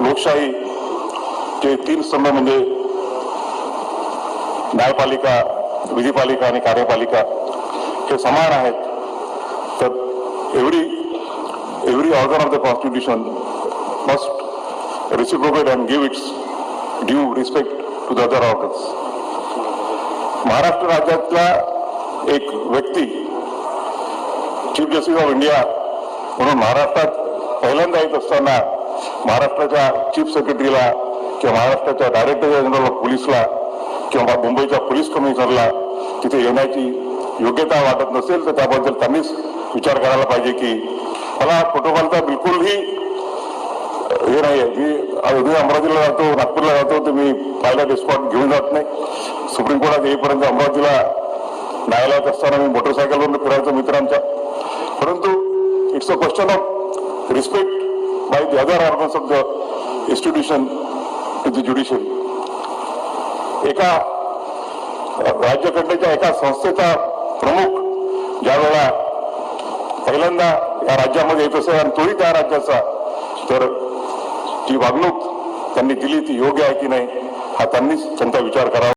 लोकशाही चे तीन स्तंभ म्हणजे न्यायपालिका, विधिपालिका आणि कार्यपालिका हे समान आहेत. तर every organ of the constitution must reciprocate and give its due respect to the other organs. Maharashtra राज्यातला एक व्यक्ती चीफ जस्टिस ऑफ इंडिया म्हणून महाराष्ट्रात पहिल्यांदा येत असताना महाराष्ट्राच्या चीफ सेक्रेटरीला किंवा महाराष्ट्राच्या डायरेक्टर जनरल ऑफ पोलीसला किंवा मुंबईच्या पोलीस कमिशनरला तिथे येण्याची योग्यता वाटत नसेल तर त्याबद्दल त्यांनीच विचार करायला पाहिजे की मला प्रोटोकॉलचा बिलकुलही हे नाही आहे. मी अमरावतीला जातो, नागपूरला जातो तर मी पायलट एस्कॉर्ट घेऊन जात नाही. सुप्रीम कोर्टात येईपर्यंत अमरावतीला न्यायालयात असताना मी मोटरसायकलवरून फिरायचो मित्रांच्या. परंतु it's a question of respect by the other organs of the institution to the judiciary. एका राज्यघटनेच्या एका संस्थेचा प्रमुख ज्या वेळा पहिल्यांदा या राज्यामध्ये येत असेल आणि तोही त्या राज्याचा, तर जी वागणूक त्यांनी दिली ती योग्य आहे की नाही हा त्यांनीच त्यांचा विचार करावा.